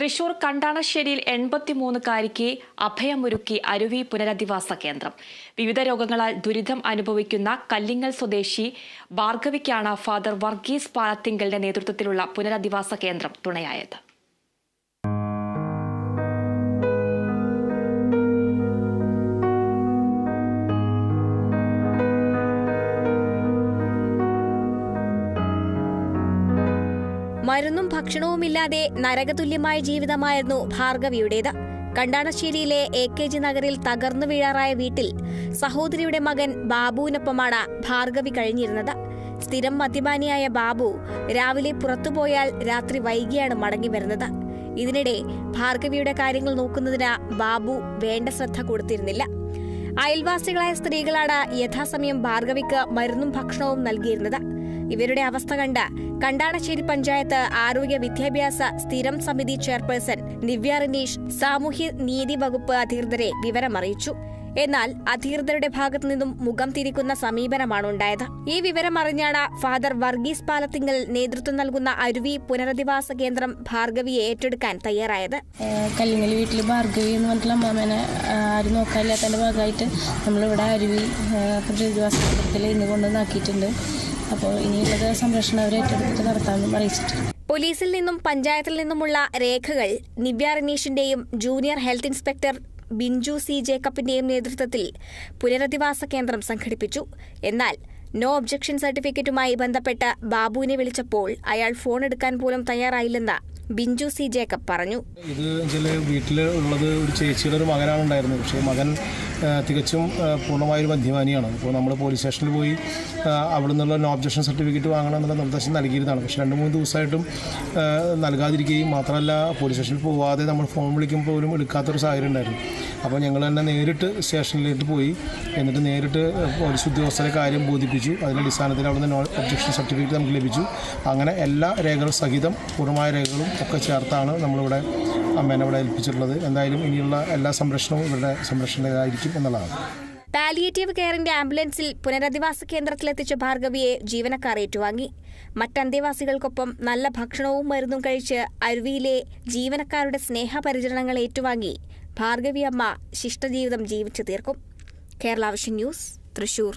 തൃശൂർ കണ്ടാണശ്ശേരിയിൽ 83-കാരിക്ക് അഭയമൊരുക്കി അരുവി പുനരധിവാസ കേന്ദ്രം. വിവിധ രോഗങ്ങളാൽ ദുരിതം അനുഭവിക്കുന്ന കല്ലിങ്ങൽ സ്വദേശി ഭാർഗവിക്കാണ് ഫാദർ വർഗീസ് പാലത്തിങ്കലിന്റെ നേതൃത്വത്തിലുള്ള പുനരധിവാസ കേന്ദ്രം തുണയായത്. മരുന്നും ഭക്ഷണവുമില്ലാതെ നരകതുല്യമായ ജീവിതമായിരുന്നു ഭാർഗവിയുടേത്. കണ്ടാണശ്ശേരിയിലെ AKG നഗറിൽ തകർന്നു വീഴാറായ വീട്ടിൽ സഹോദരിയുടെ മകൻ ബാബുവിനൊപ്പമാണ് ഭാർഗവി കഴിഞ്ഞിരുന്നത്. സ്ഥിരം മദ്യപാനിയായ ബാബു രാവിലെ പുറത്തുപോയാൽ രാത്രി വൈകിയാണ് മടങ്ങി വരുന്നത്. ഇതിനിടെ ഭാർഗവിയുടെ കാര്യങ്ങൾ നോക്കുന്നതിന് ബാബു വേണ്ട ശ്രദ്ധ കൊടുത്തിരുന്നില്ല. അയൽവാസികളായ സ്ത്രീകളാണ് യഥാസമയം ഭാർഗവിക്ക് മരുന്നും ഭക്ഷണവും നൽകിയിരുന്നത്. ഇവരുടെ അവസ്ഥ കണ്ട് കണ്ടാണശ്ശേരി പഞ്ചായത്ത് ആരോഗ്യ വിദ്യാഭ്യാസ സ്ഥിരം സമിതി ചെയർപേഴ്സൺ ദിവ്യ റിനീഷ് സാമൂഹ്യ നീതി വകുപ്പ് അധികൃതരെ വിവരമറിയിച്ചു. എന്നാൽ അധികൃതരുടെ ഭാഗത്തു നിന്നും മുഖം തിരിക്കുന്ന സമീപനമാണ് ഉണ്ടായത്. ഈ വിവരം അറിഞ്ഞാണ് ഫാദർ വർഗീസ് പാലത്തിങ്കൽ നേതൃത്വം നൽകുന്ന അരുവി പുനരധിവാസ കേന്ദ്രം ഭാർഗവിയെ ഏറ്റെടുക്കാൻ തയ്യാറായത്. കല്ലിങ്ങൽ വീട്ടിൽ ഭാർഗവി എന്ന് പറഞ്ഞിട്ടുള്ള അമ്മാമേനെ ആരും നോക്കാനില്ലാത്തതിന്റെ ഭാഗമായിട്ട് നമ്മളിവിടെ അരുവി പുനരധിവാസ കേന്ദ്രത്തിൽ ഇന്ന് കൊണ്ടുവന്നാക്കിയിട്ടുണ്ട്. അപ്പോൾ ഇനിയുള്ളത് സംരക്ഷണം അവർ ഏറ്റെടുത്തിട്ട് നടത്താമെന്നും അറിയിച്ചിട്ടുണ്ട്. പോലീസിൽ നിന്നും പഞ്ചായത്തിൽ നിന്നുമുള്ള രേഖകൾ ദിവ്യ റിനീഷിന്റെയും junior health inspector Binju C. ജേക്കബിന്റെയും നേതൃത്വത്തിൽ പുനരധിവാസ കേന്ദ്രം സംഘടിപ്പിച്ചു. എന്നാൽ നോ ഒബ്ജക്ഷൻ സർട്ടിഫിക്കറ്റുമായി ബന്ധപ്പെട്ട് ബാബുവിനെ വിളിച്ചപ്പോൾ അയാൾ ഫോൺ എടുക്കാൻ പോലും തയ്യാറായില്ലെന്ന് ബിഞ്ചു C. ജേക്കബ് പറഞ്ഞു. ഇത് വീട്ടിലുള്ളത് ഒരു ചേച്ചിയുടെ ഒരു മകനാണ് ഉണ്ടായിരുന്നത്. പക്ഷേ മകൻ തികച്ചും പൂർണ്ണമായൊരു മദ്യപാനിയാണ്. അപ്പോൾ നമ്മൾ പോലീസ് സ്റ്റേഷനിൽ പോയി അവിടെ നിന്നുള്ള നോ ഒബ്ജക്ഷൻ സർട്ടിഫിക്കറ്റ് വാങ്ങണമെന്നുള്ള നിർദ്ദേശം നൽകിയിരുന്നതാണ്. പക്ഷേ 2-3 ദിവസമായിട്ടും നൽകാതിരിക്കുകയും മാത്രമല്ല പോലീസ് സ്റ്റേഷനിൽ പോവാതെ നമ്മൾ ഫോൺ വിളിക്കുമ്പോൾ പോലും എടുക്കാത്തൊരു സാഹചര്യം ഉണ്ടായിരുന്നു. അപ്പോൾ ഞങ്ങൾ തന്നെ നേരിട്ട് സ്റ്റേഷനിലേക്ക് പോയി എന്നിട്ട് നേരിട്ട് പോലീസ് ഉദ്യോഗസ്ഥരെ കാര്യം ബോധിപ്പിച്ചു. അതിൻ്റെ അടിസ്ഥാനത്തിൽ അവിടെ നിന്ന് നോ ഒബ്ജക്ഷൻ സർട്ടിഫിക്കറ്റ് നമുക്ക് ലഭിച്ചു. അങ്ങനെ എല്ലാ രേഖകളും സഹിതം പൂർണ്ണമായ രേഖകളും ഒക്കെ ചേർത്താണ് നമ്മളിവിടെ അമ്മേനെ ഇവിടെ ഏൽപ്പിച്ചിട്ടുള്ളത്. എന്തായാലും ഇനിയുള്ള എല്ലാ സംരക്ഷണവും ഇവരുടെ സംരക്ഷണമായിരിക്കും എന്നുള്ളതാണ്. പാലിയേറ്റീവ് കെയറിന്റെ ആംബുലൻസിൽ പുനരധിവാസ കേന്ദ്രത്തിലെത്തിച്ച ഭാർഗവിയെ ജീവനക്കാർ ഏറ്റുവാങ്ങി. മറ്റന്തേവാസികൾക്കൊപ്പം നല്ല ഭക്ഷണവും മരുന്നും കഴിച്ച് അരുവിയിലെ ജീവനക്കാരുടെ സ്നേഹപരിചരണങ്ങൾ ഏറ്റുവാങ്ങി ഭാർഗവി അമ്മ ശിഷ്ടജീവിതം ജീവിച്ചു തീർക്കും. Kerala vision news, Thrissur.